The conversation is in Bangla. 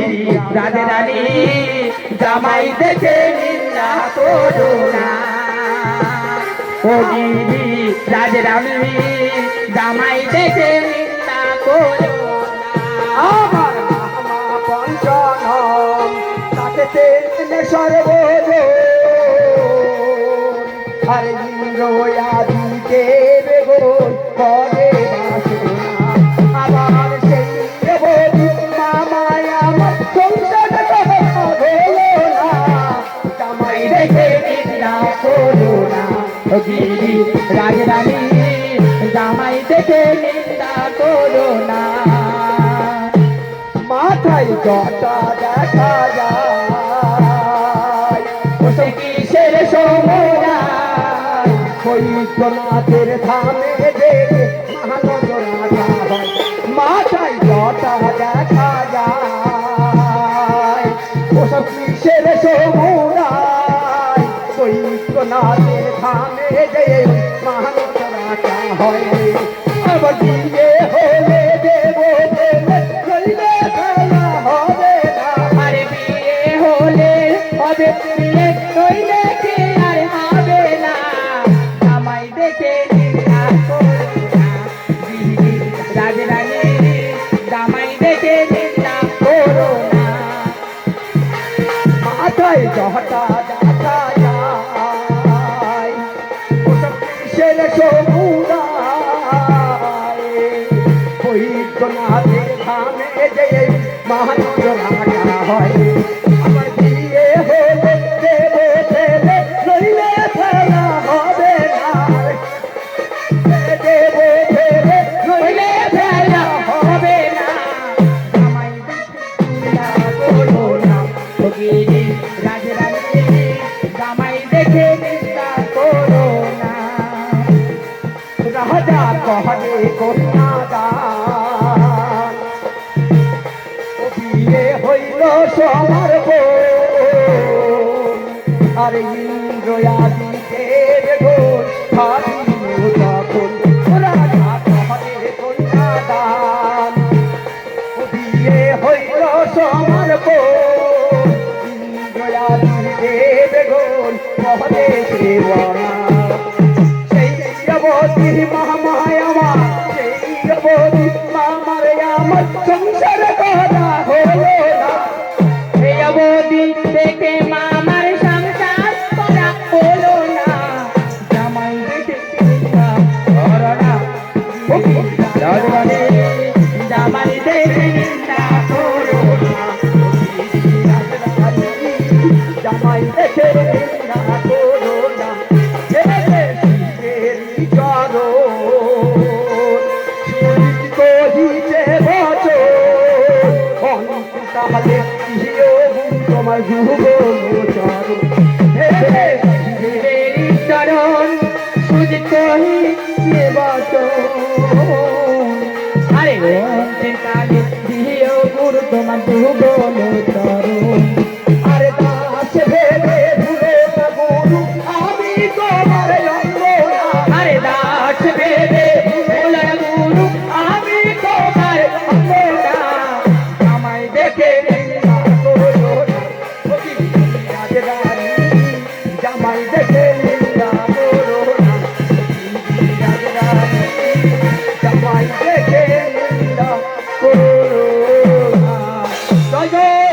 গিরি রাধে রানী জামাই দেখে নিন্দা করো না ও গিরি রাধে রানী জামাই দেখে নিন্দা করো আমার মামা পঞ্চনম তাকে তেলে সর্বদ আরে ইন্দ্র আদিতে বেগন পদে বাসনা আবার সেই বলি মামায় আমার সংসার হলো না জামাই দেখে নিন্দা করো না ও গিরি রাধে রানী জামাই দেখে নিন্দা করো না মাথায় জটা দেখা যায় ওসে কিসের সমুদায় বৈদ্যনাথের ধামে যে মহানগর রাজা হয় মাথায় জটা দেখা যায় ওসব কিসের সমুদায় বৈদ্যনাথের ধামে যে মহানগর রাজা হয় আবার বিয়ে হলে দেব চলবে খেলা হবে না আরে বিয়ে হলে হবে বিয়ে নইলে কি আর হবে না জামাই দেখে নিন্দা করো না গিরি রাধে রানী জামাই দেখে নিন্দা করো না মাথায় জহটা দেখা যায় ওসব কিসের সমুদায় বৈদ্যনাথের ধামে যে মহানগর রাজা হয় আমার বিয়ে হলে দেব ছেলে নইলে ফেলা হবে না দেব ছেলে নইলে ফেলা হবে না জামাই দেখে নিন্দা করো না ও গিরি রাধে রানী জামাই দেখে নিন্দা করো না রাজা কহলে কন্যা দান ও বিয়ে হইল সবার আর ইন্দ্র আদিতে বেগুন স্বাধীন তখন রাজা কহলে কন্যা দান ও বিয়ে হইল সবার ইন্দ্র আদিতে বেগুন কহলে সেবনা বদি মামায়ামা সেই বদি মামার আমার সংসার করা হলো না এই অবধি দেখে মামার সংসার করা হলো না জামাই দেখে নিন্দা করো না রাধে রানী জামাই দেখে নিন্দা করো না জামাই দেখে নিন্দা করো না তাহলে তোমার যুব চরণ চরণ সুজিত আরে অন্তিম কালে দিও গুরু তোমার যুব চরণ আরে দাস ভেবে ভুলে না গুরু আমি তোমার অঙ্গ আরে দাস ভেবে ভোলার গুরু আমি তোমার অঙ্গ না জামাই দেখে নিন্দা করো না রাধে রানী জামাই দেখে নিন্দা করো না রাধে রানী জামাই দেখে নিন্দা করো না। জয় জয়